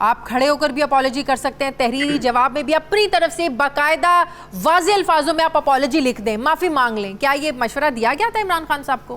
आप खड़े होकर भी अपॉलॉजी कर सकते हैं, तहरीरी जवाब में भी अपनी तरफ से बाकायदा वाज़ेह अल्फाजों में आप अपॉलॉजी लिख दें, माफ़ी मांग लें, क्या ये मशवरा दिया गया था इमरान खान साहब को?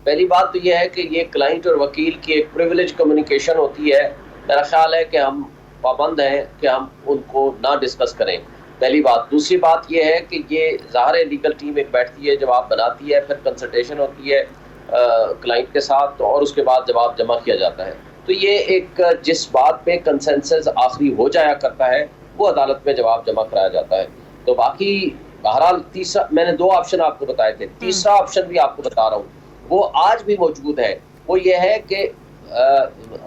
पहली बात तो यह है कि ये क्लाइंट और वकील की एक प्रिविलेज कम्युनिकेशन होती है। मेरा ख्याल है कि हम पाबंद हैं कि हम उनको ना डिस्कस करें, पहली बात। दूसरी बात यह है कि ये ज़ाहिर लीगल टीम एक बैठती है, जवाब बनाती है, फिर कंसल्टेशन होती है क्लाइंट के साथ और उसके बाद जवाब जमा किया जाता है। तो ये एक जिस बात पे कंसेंसस आखिरी हो जाया करता है वो अदालत में जवाब जमा कराया जाता है। तो बाकी बहरहाल तीसरा, मैंने 2 ऑप्शन आपको बताए थे, तीसरा ऑप्शन भी आपको बता रहा हूँ, वो आज भी मौजूद है। वो ये है कि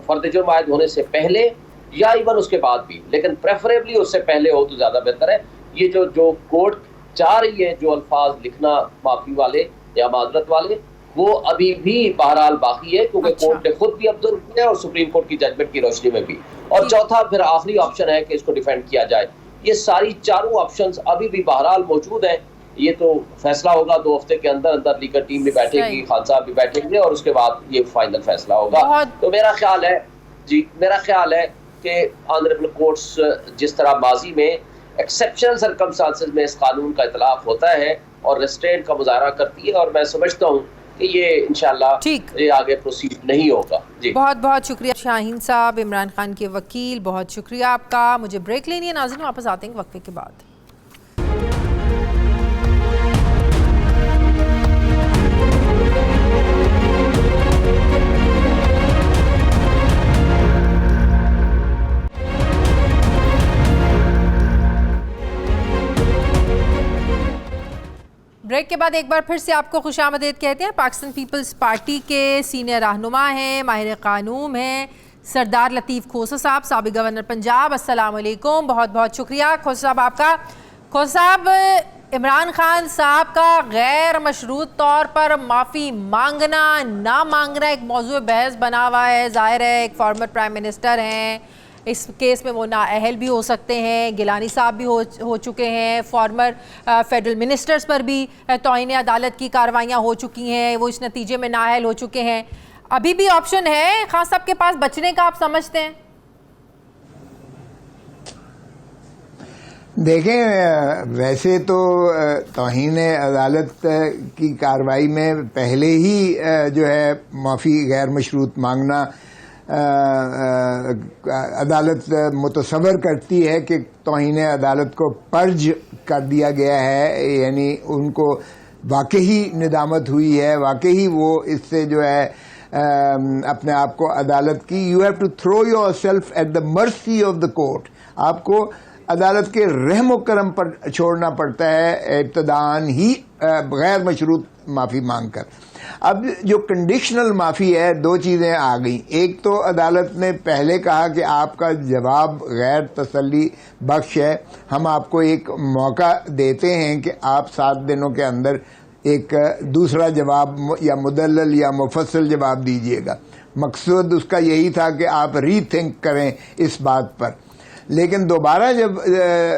फर्द जुर्म आयद होने से पहले या इवन उसके बाद भी, लेकिन प्रेफरेबली उससे पहले हो तो ज़्यादा बेहतर है। ये जो कोर्ट चाह रही है जो अल्फाज लिखना माफ़ी वाले या माजरत वाले, वो अभी भी बहरहाल बाकी है, क्योंकि कोर्ट ने खुद भी ऑब्जर्व किया और सुप्रीम कोर्ट की जजमेंट की रोशनी में भी। और चौथा फिर आखिरी ऑप्शन है कि इसको डिफेंड किया जाए। ये सारी चारों ऑप्शंस अभी भी बहरहाल मौजूद हैं। ये तो फैसला होगा 2 हफ्ते के अंदर अंदर, लीगल टीम भी बैठेगी, खान साहब भी बैठेंगे और उसके बाद ये फाइनल फैसला होगा। तो मेरा ख्याल है कि ऑनरेबल कोर्ट्स जिस तरह माजी में एक्सेप्शनल सर्कमस्टांसेस में इस कानून का इतलाफ होता है और रेस्ट्रेंट का मुजाहरा करती है, और मैं समझता हूँ कि ये इंशाल्लाह ये आगे प्रोसीड नहीं होगा। जी बहुत बहुत शुक्रिया शाहीन साहब, इमरान खान के वकील, बहुत शुक्रिया आपका। मुझे ब्रेक लेनी है नाज़रीन, वापस आते हैं वक्फे के बाद। ब्रेक के बाद एक बार फिर से आपको खुशामदीद कहते हैं। पाकिस्तान पीपल्स पार्टी के सीनियर रहनुमा हैं, माहिर कानून हैं सरदार लतीफ़ खोसा साहब, साबिक़ गवर्नर पंजाब, अस्सलाम वालेकुम, बहुत बहुत शुक्रिया खोसा साहब आपका। खोसा साहब, इमरान खान साहब का गैर मशरूत तौर पर माफ़ी मांगना ना मांगना एक मौजूद बहस बना हुआ है। ज़ाहिर है एक फॉर्मर प्राइम मिनिस्टर हैं, इस केस में वो नाअहल भी हो सकते हैं, गिलानी साहब भी हो चुके हैं, फॉर्मर फेडरल मिनिस्टर्स पर भी तौहीन अदालत की कार्रवाइयाँ हो चुकी हैं, वो इस नतीजे में नाअहल हो चुके हैं। अभी भी ऑप्शन है खान साहब के पास बचने का, आप समझते हैं? देखें, वैसे तो तौहीन अदालत की कार्रवाई में पहले ही जो है माफ़ी गैर मशरूत मांगना अदालत मुतसव्वर करती है कि तौहीन अदालत को पर्ज कर दिया गया है, यानी उनको वाकई निदामत हुई है, वाकई वो इससे जो है अपने आप को अदालत की, you have to throw yourself at the mercy of the court, आपको अदालत के रहम करम पर छोड़ना पड़ता है इब्तदान ही गैर मशरूत माफ़ी मांगकर। अब जो कंडीशनल माफ़ी है, दो चीज़ें आ गई। एक तो अदालत ने पहले कहा कि आपका जवाब गैर तसल्ली बख्श है, हम आपको एक मौका देते हैं कि आप 7 दिनों के अंदर एक दूसरा जवाब या मुदल्लल या मुफस्सल जवाब दीजिएगा। मकसद उसका यही था कि आप रीथिंक करें इस बात पर। लेकिन दोबारा जब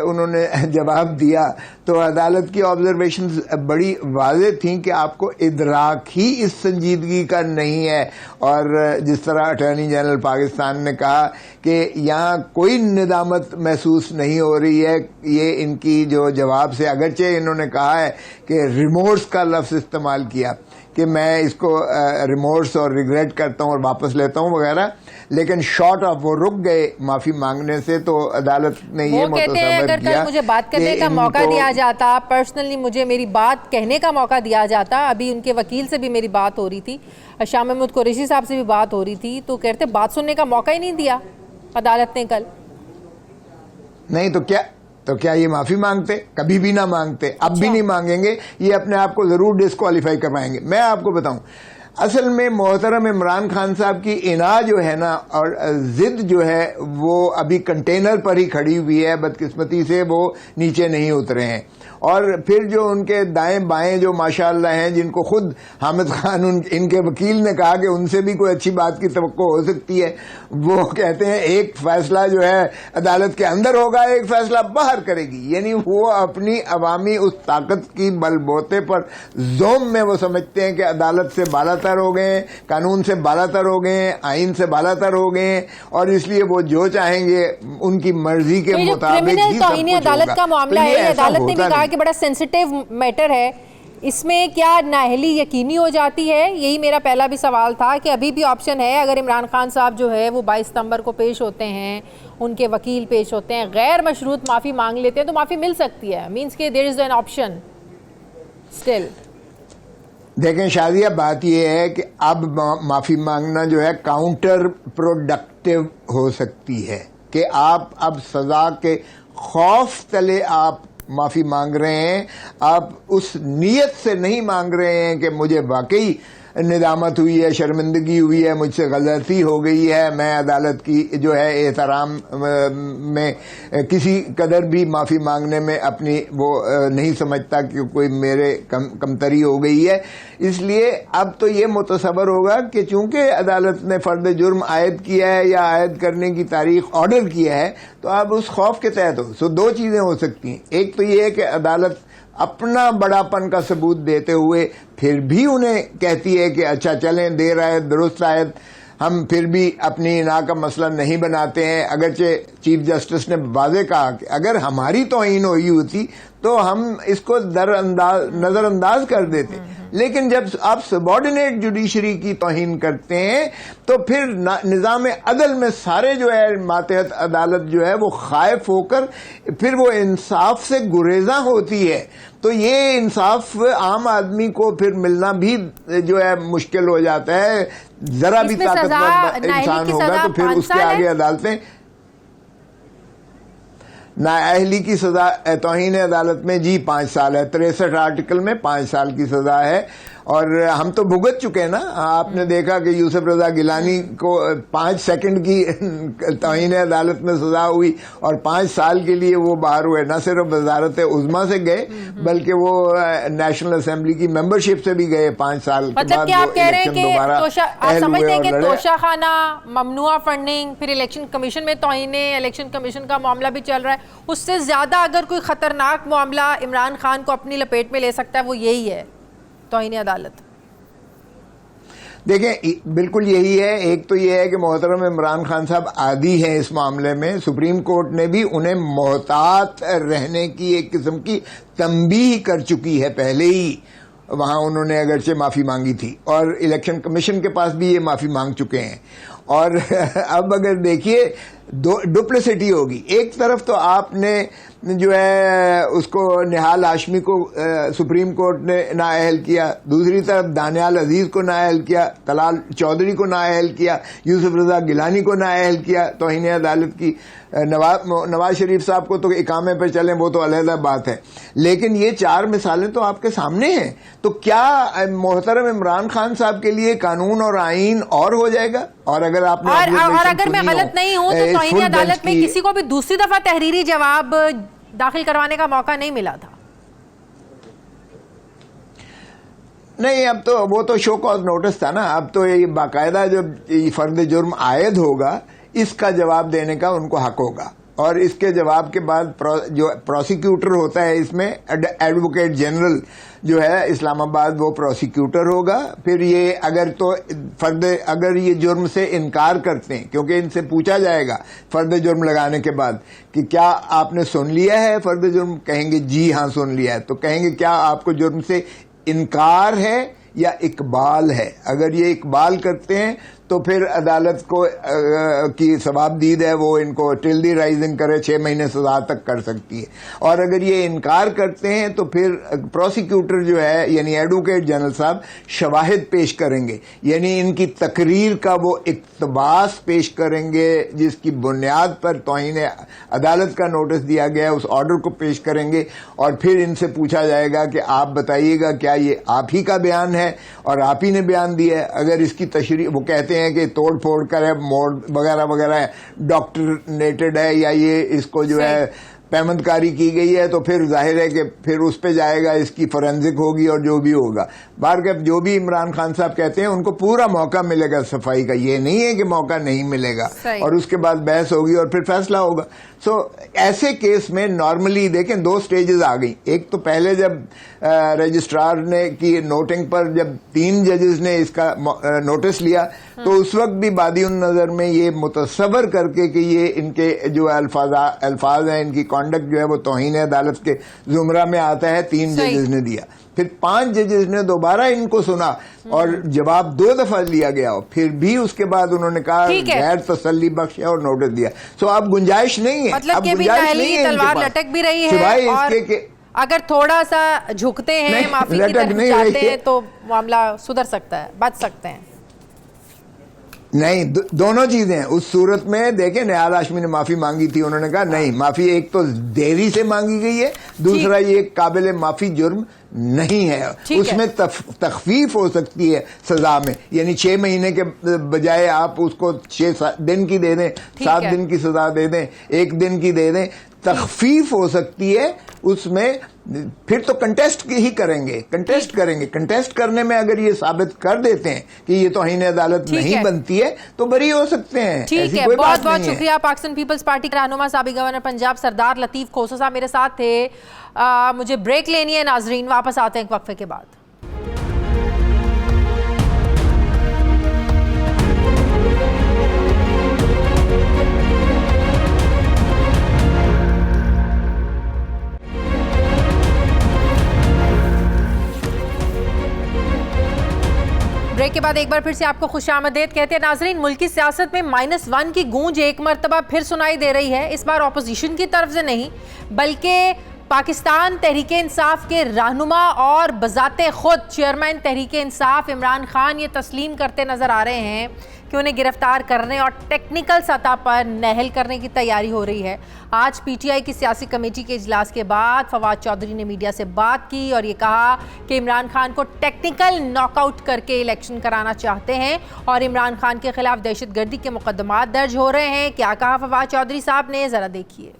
उन्होंने जवाब दिया तो अदालत की ऑब्जर्वेशंस बड़ी वाज़ेह थी कि आपको इदराक ही इस संजीदगी का नहीं है, और जिस तरह अटॉर्नी जनरल पाकिस्तान ने कहा कि यहाँ कोई निदामत महसूस नहीं हो रही है, ये इनकी जो जवाब से, अगरचे इन्होंने कहा है कि रिमोर्स का लफ्ज़ इस्तेमाल किया कि मैं इसको रिमोर्स और रिग्रेट करता हूँ और वापस लेता हूँ वगैरह, लेकिन शॉर्ट ऑफ वो रुक गए माफ़ी मांगने से। तो अदालत ने ये मुतसव्वर किया, मुझे बात करने का मौका दिया जाता, पर्सनली मुझे मेरी बात कहने का मौका दिया जाता। अभी उनके वकील से भी मेरी बात हो रही थी, शाह महमूद कुरैशी साहब से भी बात हो रही थी, तो कहते बात सुनने का मौका ही नहीं दिया अदालत ने कल। नहीं तो क्या ये माफ़ी मांगते? कभी भी ना मांगते, अब भी नहीं मांगेंगे, ये अपने आप को ज़रूर डिस्क्वालीफाई करवाएंगे। मैं आपको बताऊं, असल में मोहतरम इमरान खान साहब की इना जो है ना और जिद जो है वो अभी कंटेनर पर ही खड़ी हुई है, बदकिस्मती से वो नीचे नहीं उतरे हैं। और फिर जो उनके दाएं बाएं जो माशाअल्लाह हैं, जिनको खुद हामिद खान इनके वकील ने कहा कि उनसे भी कोई अच्छी बात की तवक्को हो सकती है, वो कहते हैं एक फैसला जो है अदालत के अंदर होगा, एक फैसला बाहर करेगी। यानी वो अपनी अवामी उस ताकत की बलबोते पर जोम में वो समझते हैं कि अदालत से बालातर हो गए, कानून से बालातर हो गए, आइन से बालातर हो गए, और इसलिए वो जो चाहेंगे उनकी मर्जी के मुताबिक ही सब कुछ अदालत का मामला है। अदालत ने भी कहा कि बड़ा सेंसिटिव मैटर है, इसमें क्या नाअहली यकीनी हो जाती है? यही मेरा पहला भी सवाल था कि अभी भी ऑप्शन है, अगर इमरान खान साहब जो है वो 22 सितंबर को पेश होते हैं, उनके वकील पेश होते हैं, गैर मशरूत माफ़ी मांग लेते हैं, तो माफ़ी मिल सकती है, मीन्स के there is an option still. देखें शादिया, बात यह है कि अब माफ़ी मांगना जो है काउंटर प्रोडक्टिव हो सकती है कि आप अब सज़ा के खौफ तले आप माफ़ी मांग रहे हैं, आप उस नीयत से नहीं मांग रहे हैं कि मुझे वाकई निदामत हुई है, शर्मिंदगी हुई है, मुझसे गलती हो गई है, मैं अदालत की जो है एहतराम में किसी कदर भी माफ़ी मांगने में अपनी वो नहीं समझता कि कोई मेरे कमतरी हो गई है। इसलिए अब तो ये मुतसव्वर होगा कि चूंकि अदालत ने फ़र्द जुर्म आयद किया है या आयद करने की तारीख ऑर्डर किया है, तो आप उस खौफ के तहत हो। सो दो चीज़ें हो सकती हैं, एक तो ये है कि अदालत अपना बड़ापन का सबूत देते हुए फिर भी उन्हें कहती है कि अच्छा चलें, देर आए दुरुस्त आयत, हम फिर भी अपनी इना का मसला नहीं बनाते हैं। अगरचे चीफ जस्टिस ने वाज़ेह कहा कि अगर हमारी तौहीन हुई होती तो हम इसको नज़रअंदाज कर देते, लेकिन जब आप सबॉर्डिनेट जुडिशरी की तौहीन करते हैं तो फिर निज़ाम अदल में सारे जो है मातहत अदालत जो है वो खाइफ होकर फिर वो इंसाफ से गुरेजा होती है। तो ये इंसाफ आम आदमी को फिर मिलना भी जो है मुश्किल हो जाता है। जरा भी ताकतवर इंसान होगा तो फिर उसके आगे अदालतें, नाअहली की सजा तौहीन अदालत में जी 5 साल है, 63 आर्टिकल में 5 साल की सजा है। और हम तो भुगत चुके हैं ना। आपने देखा कि यूसुफ रजा गिलानी को 5 सेकंड की तौहीन अदालत में सजा हुई और 5 साल के लिए वो बाहर हुए। न सिर्फ वजारत उज़्मा से गए बल्कि वो नेशनल असेंबली की मेंबरशिप से भी गए 5 साल के मतलब बाद। कि आप कह रहे हैं कि आप समझते हैं कि तोशाखाना, ममनुआ फंडिंग, फिर इलेक्शन कमीशन में तौहीन, इलेक्शन कमीशन का मामला भी चल रहा है, उससे ज्यादा अगर कोई खतरनाक मामला इमरान खान को अपनी लपेट में ले सकता है वो यही है, तौहीन अदालत। देखें, बिल्कुल यही है। एक तो ये है कि मोहतरम इमरान खान साहब आदी हैं इस मामले में। सुप्रीम कोर्ट ने भी उन्हें मोहतात रहने की एक किस्म की तंबीह कर चुकी है पहले ही। वहां उन्होंने अगरचे माफी मांगी थी और इलेक्शन कमीशन के पास भी ये माफी मांग चुके हैं। और अब अगर देखिए डुप्लिसिटी होगी। एक तरफ तो आपने जो है उसको निहाल हाशमी को सुप्रीम कोर्ट ने नाअहल किया, दूसरी तरफ दानियाल अजीज को नाअहल किया, तलाल चौधरी को नाअहल किया, यूसुफ रजा गिलानी को नाअहल किया तौहीन अदालत की। नवाज शरीफ साहब को तो इकामे पर चलें वो तो अलहदा बात है, लेकिन ये 4 मिसालें तो आपके सामने हैं। तो क्या मोहतरम इमरान खान साहब के लिए कानून और आईन और हो जाएगा? और अगर आपने और अगर मैं गलत नहीं हूं तो तौहीन अदालत में किसी को भी दूसरी दफा तहरीरी जवाब दाखिल करवाने का मौका नहीं मिला था। नहीं, अब तो वो तो शो कॉज नोटिस था ना। अब तो ये बाकायदा जब फर्द जुर्म आयद होगा इसका जवाब देने का उनको हक होगा। और इसके जवाब के बाद जो प्रोसिक्यूटर होता है इसमें एडवोकेट जनरल जो है इस्लामाबाद, वो प्रोसिक्यूटर होगा। फिर ये अगर ये जुर्म से इनकार करते हैं, क्योंकि इनसे पूछा जाएगा फर्द जुर्म लगाने के बाद कि क्या आपने सुन लिया है फर्द जुर्म, कहेंगे जी हाँ सुन लिया है। तो कहेंगे क्या आपको जुर्म से इनकार है या इकबाल है? अगर ये इकबाल करते हैं तो फिर अदालत को की सवाबदीद है वो इनको टिल दी राइजिंग करे 6 महीने सजा तक कर सकती है। और अगर ये इनकार करते हैं तो फिर प्रोसिक्यूटर जो है यानी एडवोकेट जनरल साहब शवाहिद पेश करेंगे, यानी इनकी तकरीर का वो इक्तबास पेश करेंगे जिसकी बुनियाद पर तौहीन अदालत का नोटिस दिया गया है, उस ऑर्डर को पेश करेंगे। और फिर इनसे पूछा जाएगा कि आप बताइएगा क्या ये आप ही का बयान है और आप ही ने बयान दिया है। अगर इसकी तशरीह, वो कहते हैं कि तोड़ फोड़ कर है, मोड़ वगैरह वगैरह डॉक्टरनेटेड है या ये इसको जो है पैमंदकारी की गई है, तो फिर जाहिर है कि फिर उस पे जाएगा, इसकी फोरेंसिक होगी और जो भी होगा। बारगैप जो भी इमरान खान साहब कहते हैं उनको पूरा मौका मिलेगा सफाई का, ये नहीं है कि मौका नहीं मिलेगा। और उसके बाद बहस होगी और फिर फैसला होगा। सो ऐसे केस में नॉर्मली देखें 2 स्टेजेस आ गई। एक तो पहले जब रजिस्ट्रार ने की नोटिंग पर जब 3 जजेस ने इसका नोटिस लिया तो उस वक्त भी बादिउन नजर में ये मुतसव्वर करके कि ये इनके जो अल्फाज हैं, इनकी कॉन्डक्ट जो है वो तौहीन अदालत के जुमरा में आता है, 3 जजेस ने दिया। फिर 5 जजेस ने दोबारा इनको सुना और जवाब 2 दफा लिया गया, फिर भी उसके बाद उन्होंने कहा गैर तसल्ली बख्श है और नोटिस दिया। सो अब गुंजाइश नहीं है, मतलब अब गुंजाइश नहीं है, तलवार लटक भी रही है और अगर थोड़ा सा झुकते हैं, माफी की तरफ जाते हैं तो मामला सुधर सकता है, बच सकते हैं। नहीं, दोनों चीजें। उस सूरत में देखें निहाल हाशमी ने माफी मांगी थी, उन्होंने कहा नहीं, माफी एक तो देरी से मांगी गई है, दूसरा ये काबिल माफी जुर्म नहीं है। उसमें तखफीफ हो सकती है सजा में, यानी 6 महीने के बजाय आप उसको 6 दिन की दे दें, 7 दिन की सजा दे दें, 1 दिन की दे दें, तखफीफ हो सकती है उसमें। फिर तो कंटेस्ट ही करेंगे, कंटेस्ट करने में अगर ये साबित कर देते हैं कि ये तौहीन अदालत नहीं बनती है तो बरी हो सकते हैं। ठीक है, बहुत बहुत शुक्रिया। पाकिस्तान पीपल्स पार्टी के रहनुमा साबिक गवर्नर पंजाब सरदार लतीफ खोसा साहब मेरे साथ थे। मुझे ब्रेक लेनी है नाजरीन, वापस आते हैं एक वक्फे के बाद। ब्रेक के बाद एक बार फिर से आपको खुशामदीद कहते हैं नाजरीन। मुल्की सियासत में -1 की गूंज एक मरतबा फिर सुनाई दे रही है। इस बार ऑपोजिशन की तरफ से नहीं बल्कि पाकिस्तान तहरीक इंसाफ के रहनुमा और बजाते खुद चेयरमैन तहरीक इंसाफ इमरान खान ये तस्लीम करते नज़र आ रहे हैं कि उन्हें गिरफ्तार करने और टेक्निकल सतह पर नहल करने की तैयारी हो रही है। आज पीटीआई की सियासी कमेटी के इजलास के बाद फवाद चौधरी ने मीडिया से बात की और ये कहा कि इमरान खान को टेक्निकल नॉकआउट करके इलेक्शन कराना चाहते हैं और इमरान खान के खिलाफ दहशतगर्दी के मुकदमात दर्ज हो रहे हैं। क्या कहा फवाद चौधरी साहब ने, ज़रा देखिए।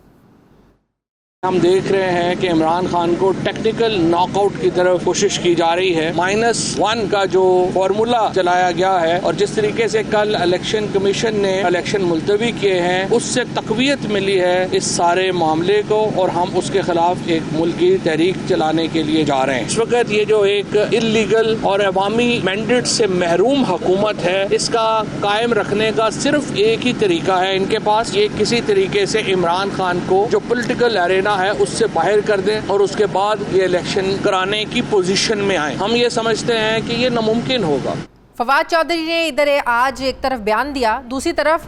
हम देख रहे हैं कि इमरान खान को टेक्निकल नॉकआउट की तरफ कोशिश की जा रही है। -1 का जो फॉर्मूला चलाया गया है और जिस तरीके से कल इलेक्शन कमीशन ने इलेक्शन मुलतवी किए हैं, उससे तकवीत मिली है इस सारे मामले को और हम उसके खिलाफ एक मुल्की तहरीक चलाने के लिए जा रहे हैं। इस वक्त ये जो एक इलीगल और अवामी मैंडेट से महरूम हुकूमत है, इसका कायम रखने का सिर्फ एक ही तरीका है इनके पास, ये किसी तरीके से इमरान खान को जो पोलिटिकल एरेना है उससे बाहर कर दें और उसके बाद ये इलेक्शन कराने की पोजीशन में आए। हम ये समझते हैं कि ये नामुमकिन होगा। फवाद चौधरी ने इधर आज एक तरफ बयान दिया, दूसरी तरफ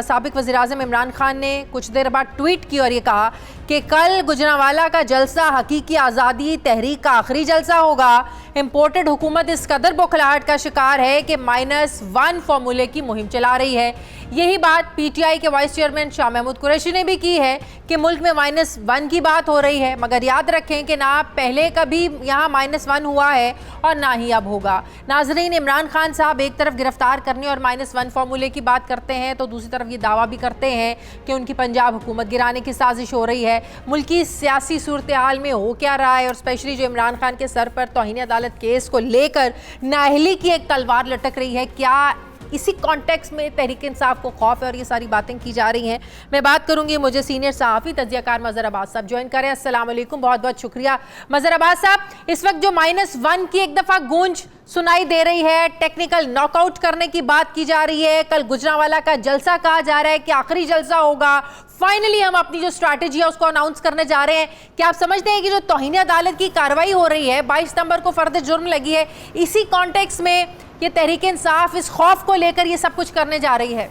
साबिक वज़ीर आज़म इमरान खान ने कुछ देर बाद ट्वीट की और ये कहा कि कल गुजरांवाला का जलसा हकीकी आज़ादी तहरीक का आखिरी जलसा होगा। इम्पोर्टेड हुकूमत इस कदर बौखलाहट का शिकार है कि -1 फॉर्मूले की मुहिम चला रही है। यही बात पीटीआई के वाइस चेयरमैन शाह महमूद कुरैशी ने भी की है कि मुल्क में -1 की बात हो रही है, मगर याद रखें कि ना पहले कभी यहाँ -1 हुआ है और ना ही अब होगा। नाज़रीन, इमरान खान साहब एक तरफ गिरफ्तार करने और -1 फॉर्मूले की बात करते हैं तो दूसरी तरफ ये दावा भी करते हैं कि उनकी पंजाब हुकूमत गिराने की साजिश हो रही है। मुल्क की सियासी सूरत हाल में हो क्या रहा है और स्पेशली जो इमरान खान के सर पर तौहीन अदालत केस को लेकर नाअहली की एक तलवार लटक रही है, क्या इसी कॉन्टेक्स्ट में तहरीक इंसाफ को खौफ है और ये सारी बातें की जा रही हैं। मैं बात करूंगी, मुझे सीनियर सहाफ़ी तज्ज़ियाकार मज़हर अब्बास साहब ज्वाइन करें। अस्सलाम वालेकुम, बहुत बहुत शुक्रिया। मज़हर अब्बास साहब, इस वक्त जो -1 की एक दफ़ा गूंज सुनाई दे रही है, टेक्निकल नॉकआउट करने की बात की जा रही है, कल गुजरांवाला का जलसा कहा जा रहा है कि आखिरी जलसा होगा, फाइनली हम अपनी जो स्ट्रैटेजी है उसको अनाउंस करने जा रहे हैं। क्या आप समझते हैं कि जो तौहीन अदालत की कार्रवाई हो रही है, 22 सितंबर को फर्द जुर्म लगी है, इसी कॉन्टेक्स्ट में ये तहरीक इंसाफ इस खौफ को लेकर ये सब कुछ करने जा रही है?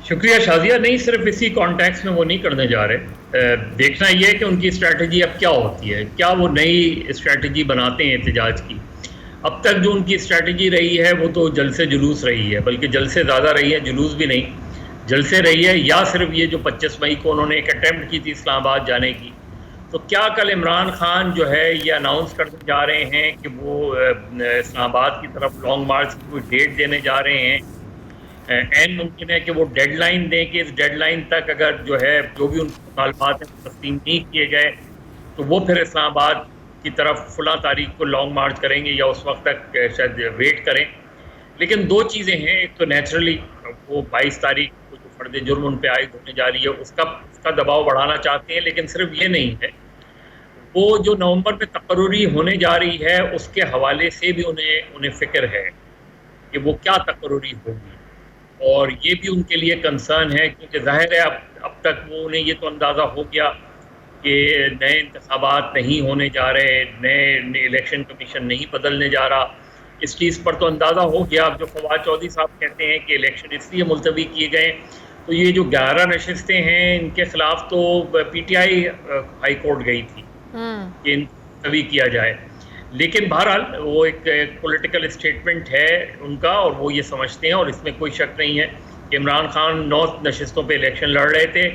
शुक्रिया शाजिया, नहीं सिर्फ इसी कॉन्टेक्स्ट में वो नहीं करने जा रहे। देखना ये है कि उनकी स्ट्रैटेजी अब क्या होती है, क्या वो नई स्ट्रैटेजी बनाते हैं एहतजाज की। अब तक जो उनकी स्ट्रैटेजी रही है वो तो जलसे जुलूस रही है, बल्कि जलसे ज़्यादा रही है, जुलूस भी नहीं, जलसे रही है। या सिर्फ ये जो 25 मई को उन्होंने एक अटैम्प्ट की थी इस्लामाबाद जाने की, तो क्या कल इमरान खान जो है ये अनाउंस करने जा रहे हैं कि वो इस्लामाबाद की तरफ लॉन्ग मार्च की कोई डेट देने जा रहे हैं? एन मुमकिन है कि वो डेडलाइन दें कि इस डेडलाइन तक अगर जो है जो भी उनके मालूमात हैं तस्लीम नहीं किए गए तो वो फिर इस्लामाबाद की तरफ फला तारीख को लॉन्ग मार्च करेंगे या उस वक्त तक शायद वेट करें। लेकिन दो चीज़ें हैं, एक तो नेचुरली वो 22 तारीख को जो फर्द जुर्म उन पर आयद होने जा रही है उसका दबाव बढ़ाना चाहते हैं, लेकिन सिर्फ ये नहीं है, वो जो नवंबर में तकर्रुरी होने जा रही है उसके हवाले से भी उन्हें फ़िक्र है कि वो क्या तकर्रुरी होगी, और ये भी उनके लिए कंसर्न है क्योंकि जाहिर है अब तक वो उन्हें ये तो अंदाज़ा हो गया कि नए इंतखाबात नहीं होने जा रहे, नए इलेक्शन कमीशन नहीं बदलने जा रहा, इस चीज़ पर तो अंदाज़ा हो गया। अब जो फवाद चौधरी साहब कहते हैं कि इलेक्शन इसलिए मुलतवी किए गए, तो ये जो 11 नशिस्तें हैं इनके खिलाफ तो पीटीआई हाई कोर्ट गई थी कि मुलतवी किया जाए, लेकिन बहरहाल वो एक पॉलिटिकल स्टेटमेंट है उनका और वो ये समझते हैं, और इसमें कोई शक नहीं है कि इमरान खान 9 नशिस्तों पे इलेक्शन लड़ रहे थे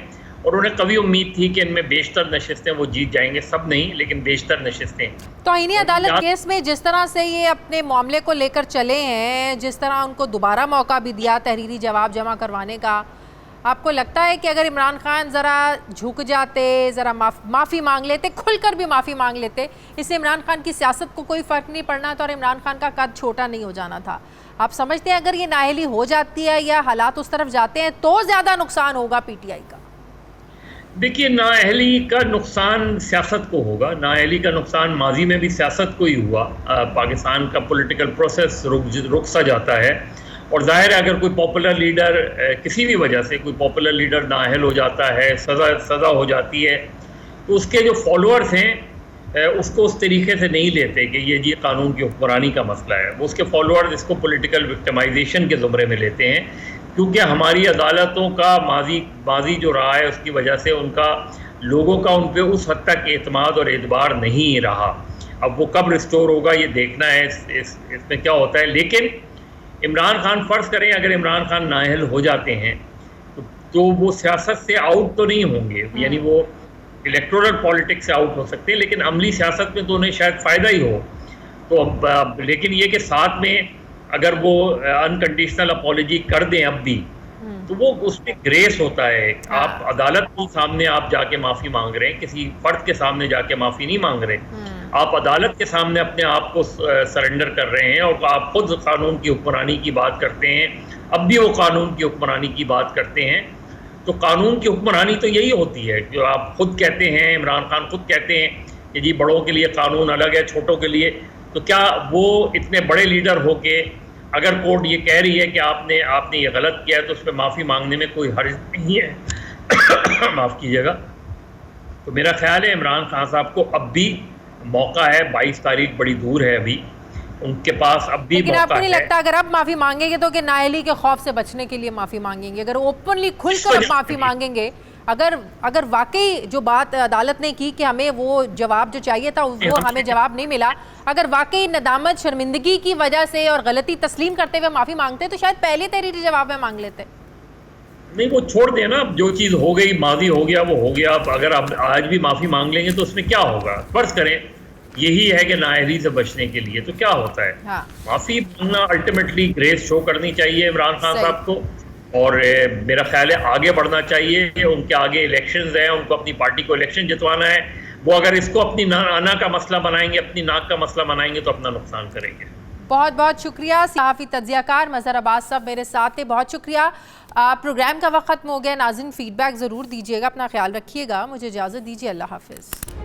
और उन्हें कभी उम्मीद थी कि इनमें बेशतर नशिस्तें वो जीत जाएंगे, सब नहीं लेकिन बेशतर नशिस्तें। तौहीन अदालत केस में जिस तरह से ये अपने मामले को लेकर चले हैं, जिस तरह उनको दोबारा मौका भी दिया तहरीरी जवाब जमा करवाने का, आपको लगता है कि अगर इमरान खान ज़रा झुक जाते, ज़रा माफ़ी मांग लेते, खुलकर भी माफ़ी मांग लेते, इससे इमरान खान की सियासत को कोई फ़र्क नहीं पड़ना था और इमरान खान का कद छोटा नहीं हो जाना था? आप समझते हैं अगर ये नाअहली हो जाती है या हालात उस तरफ जाते हैं तो ज़्यादा नुकसान होगा पीटीआई का? देखिए, नाअहली का नुकसान सियासत को होगा, नाअहली का नुकसान माजी में भी सियासत को ही हुआ। पाकिस्तान का पॉलिटिकल प्रोसेस रुक सा जाता है और जाहिर है अगर कोई पॉपुलर लीडर किसी भी वजह से कोई पॉपुलर लीडर नाअहल हो जाता है, सज़ा हो जाती है, तो उसके जो फॉलोअर्स हैं उसको उस तरीके से नहीं लेते कि ये जी कानून की हुक्मरानी का मसला है। वो उसके फॉलोअर्स इसको पॉलिटिकल विक्टिमाइजेशन के ज़ुमरे में लेते हैं क्योंकि हमारी अदालतों का माजी जो रहा है उसकी वजह से उनका लोगों का उन पर उस हद तक एतमाद और एतबार नहीं रहा। अब वो कब रिस्टोर होगा ये देखना है, इसमें क्या होता है। लेकिन इमरान खान, फ़र्ज़ करें अगर इमरान खान नाअहल हो जाते हैं तो वो सियासत से आउट तो नहीं होंगे, यानी वो इलेक्टोरल पॉलिटिक्स से आउट हो सकते हैं, लेकिन अमली सियासत में तो उन्हें शायद फ़ायदा ही हो। तो अब लेकिन ये कि साथ में अगर वो अनकंडीशनल अपॉलॉजी कर दें अब भी, तो वो उसमें ग्रेस होता है। आप अदालत के सामने आप जाके माफ़ी मांग रहे हैं, किसी फर्द के सामने जाके माफ़ी नहीं मांग रहे, आप अदालत के सामने अपने आप को सरेंडर कर रहे हैं और आप खुद कानून की हुक्मरानी की बात करते हैं। अब भी वो कानून की हुक्मरानी की बात करते हैं, तो कानून की हुक्मरानी तो यही होती है जो आप खुद कहते हैं, इमरान खान खुद कहते हैं कि जी बड़ों के लिए कानून अलग है, छोटों के लिए। तो क्या वो इतने बड़े लीडर होके अगर कोर्ट ये कह रही है कि आपने ये गलत किया है तो उस पर माफ़ी मांगने में कोई हर्ज नहीं है माफ़ कीजिएगा। तो मेरा ख्याल है इमरान खान साहब को अब भी मौका है, 22 तारीख बड़ी दूर है, अभी उनके पास अब भी लेकिन मौका आपको नहीं है। लगता अगर अब माफी मांगेंगे तो कि नाअहली के खौफ से बचने के लिए माफी मांगेंगे? अगर ओपनली खुलकर माफी मांगेंगे, अगर वाकई जो बात अदालत ने की कि हमें वो जवाब जो चाहिए था वो हमें जवाब नहीं मिला, अगर वाकई नदामत शर्मिंदगी की वजह से और गलती तस्लीम करते हुए माफी मांगते तो शायद पहले तहरीरी जवाब में मांग लेते। नहीं, वो छोड़ देना, जो चीज़ हो गई माजी हो गया वो हो गया। अब अगर आप आज भी माफ़ी मांग लेंगे तो उसमें क्या होगा? फर्ज करें यही है कि नाअहली से बचने के लिए, तो क्या होता है? हाँ। माफ़ी मांगना अल्टीमेटली ग्रेस शो करनी चाहिए इमरान खान साहब को, और मेरा ख्याल है आगे बढ़ना चाहिए। उनके आगे इलेक्शंस हैं, उनको अपनी पार्टी को इलेक्शन जितवाना है। वो अगर इसको अपनी आना का मसला बनाएंगे, अपनी नाक का मसला बनाएंगे तो अपना नुकसान करेंगे। बहुत बहुत शुक्रिया सहाफ़ी तज्ज़ियाकार मज़हर अब्बास साहब मेरे साथ थे, बहुत शुक्रिया। प्रोग्राम का वक्त ख़त्म हो गया, नाज़रीन फीडबैक ज़रूर दीजिएगा, अपना ख्याल रखिएगा। मुझे इजाज़त दीजिए, अल्लाह हाफ़िज़।